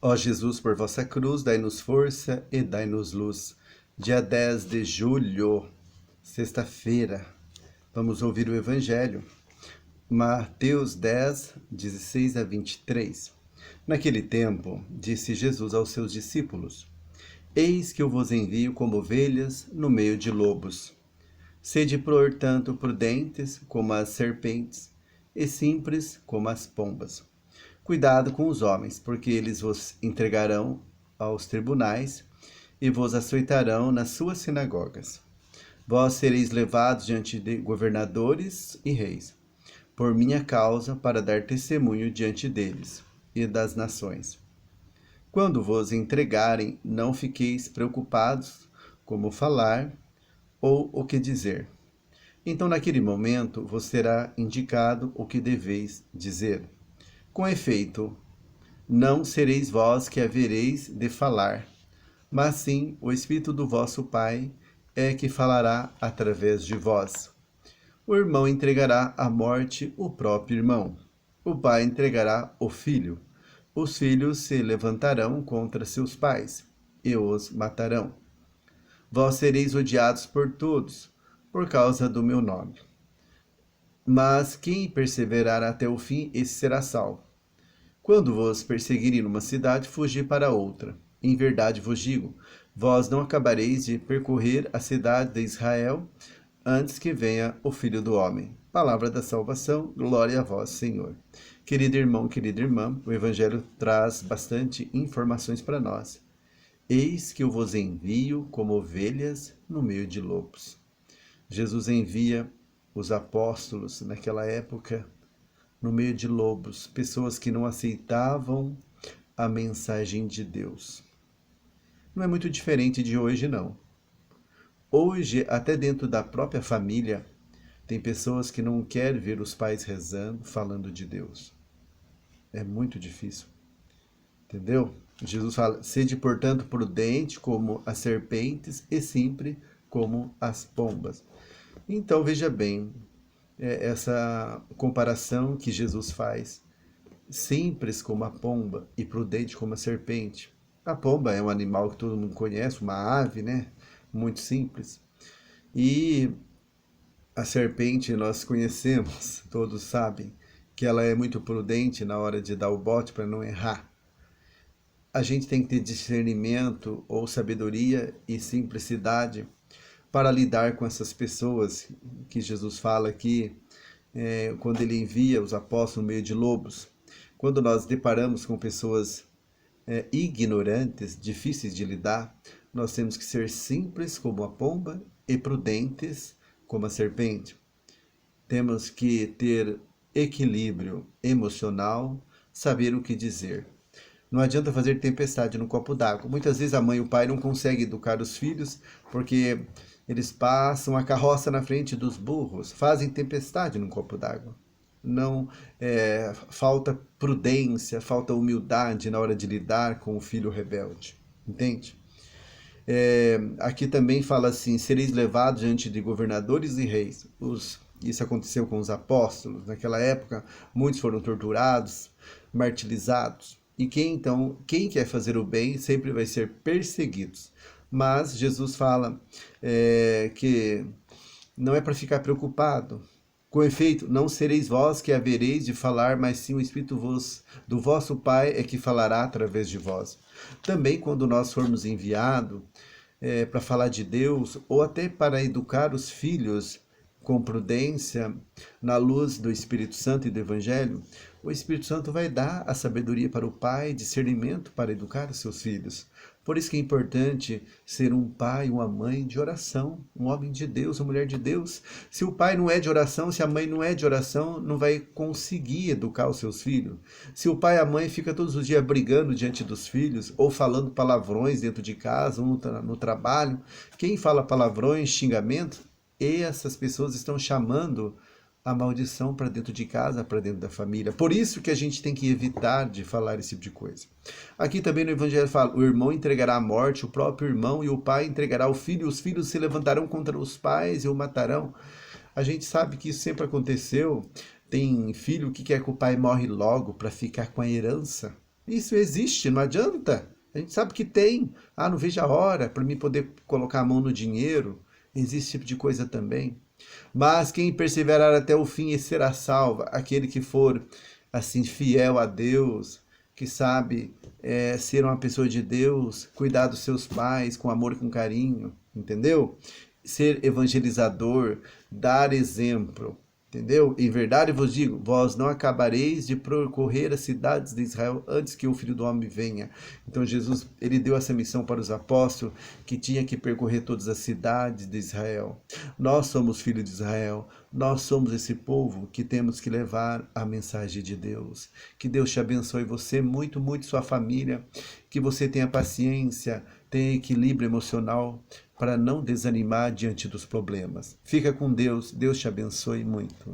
Ó Jesus, por vossa cruz, dai-nos força e dai-nos luz. Dia 10 de julho, sexta-feira, vamos ouvir o Evangelho. Mateus 10, 16 a 23. Naquele tempo, disse Jesus aos seus discípulos: Eis que eu vos envio como ovelhas no meio de lobos. Sede, portanto, prudentes como as serpentes e simples como as pombas. Cuidado com os homens, porque eles vos entregarão aos tribunais e vos açoitarão nas suas sinagogas. Vós sereis levados diante de governadores e reis, por minha causa, para dar testemunho diante deles e das nações. Quando vos entregarem, não fiqueis preocupados como falar ou o que dizer. Então, naquele momento, vos será indicado o que deveis dizer. Com efeito, não sereis vós que havereis de falar, mas sim o Espírito do vosso Pai é que falará através de vós. O irmão entregará à morte o próprio irmão. O pai entregará o filho. Os filhos se levantarão contra seus pais e os matarão. Vós sereis odiados por todos, por causa do meu nome. Mas quem perseverar até o fim, esse será salvo. Quando vos perseguirem numa cidade, fugi para outra. Em verdade vos digo, vós não acabareis de percorrer a cidade de Israel antes que venha o Filho do Homem. Palavra da salvação, glória a vós, Senhor. Querido irmão, querida irmã, o Evangelho traz bastante informações para nós. Eis que eu vos envio como ovelhas no meio de lobos. Jesus envia os apóstolos naquela época no meio de lobos, pessoas que não aceitavam a mensagem de Deus. Não é muito diferente de hoje, não. Hoje, até dentro da própria família, tem pessoas que não querem ver os pais rezando, falando de Deus. É muito difícil. Entendeu? Jesus fala, sede, portanto, prudente como as serpentes e simples como as pombas. Então, veja bem, essa comparação que Jesus faz, simples como a pomba e prudente como a serpente. A pomba é um animal que todo mundo conhece, uma ave, né? Muito simples. E a serpente nós conhecemos, todos sabem, que ela é muito prudente na hora de dar o bote para não errar. A gente tem que ter discernimento ou sabedoria e simplicidade para lidar com essas pessoas que Jesus fala aqui, quando ele envia os apóstolos no meio de lobos. Quando nós deparamos com pessoas ignorantes, difíceis de lidar, nós temos que ser simples como a pomba e prudentes como a serpente. Temos que ter equilíbrio emocional, saber o que dizer. Não adianta fazer tempestade no copo d'água. Muitas vezes a mãe e o pai não conseguem educar os filhos porque eles passam a carroça na frente dos burros, fazem tempestade no copo d'água. Não falta prudência, falta humildade na hora de lidar com o filho rebelde. Entende? Aqui também fala assim, sereis levados diante de governadores e reis. Isso aconteceu com os apóstolos. Naquela época, muitos foram torturados, martirizados. E quem quer fazer o bem sempre vai ser perseguido. Mas Jesus fala que não é para ficar preocupado. Com efeito, não sereis vós que havereis de falar, mas sim o Espírito do vosso Pai é que falará através de vós. Também quando nós formos enviados para falar de Deus, ou até para educar os filhos com prudência, na luz do Espírito Santo e do Evangelho, o Espírito Santo vai dar a sabedoria para o pai, discernimento para educar os seus filhos. Por isso que é importante ser um pai, uma mãe de oração, um homem de Deus, uma mulher de Deus. Se o pai não é de oração, se a mãe não é de oração, não vai conseguir educar os seus filhos. Se o pai e a mãe ficam todos os dias brigando diante dos filhos, ou falando palavrões dentro de casa, ou no trabalho, quem fala palavrões, xingamentos, essas pessoas estão chamando a maldição para dentro de casa, para dentro da família. Por isso que a gente tem que evitar de falar esse tipo de coisa. Aqui também no Evangelho fala, o irmão entregará à morte o próprio irmão e o pai entregará o filho, e os filhos se levantarão contra os pais e o matarão. A gente sabe que isso sempre aconteceu. Tem filho que quer que o pai morre logo para ficar com a herança. Isso existe, não adianta. A gente sabe que tem. Ah, não vejo a hora para mim poder colocar a mão no dinheiro. Existe esse tipo de coisa também. Mas quem perseverar até o fim esse será salvo. Aquele que for assim fiel a Deus, que sabe ser uma pessoa de Deus, cuidar dos seus pais com amor e com carinho, entendeu? Ser evangelizador, dar exemplo, entendeu? Em verdade vos digo, vós não acabareis de percorrer as cidades de Israel antes que o Filho do Homem venha. Então Jesus, ele deu essa missão para os apóstolos, que tinha que percorrer todas as cidades de Israel. Nós somos filhos de Israel, nós somos esse povo que temos que levar a mensagem de Deus. Que Deus te abençoe, você, muito, muito, sua família, que você tenha paciência, tenha equilíbrio emocional para não desanimar diante dos problemas. Fica com Deus, Deus te abençoe muito.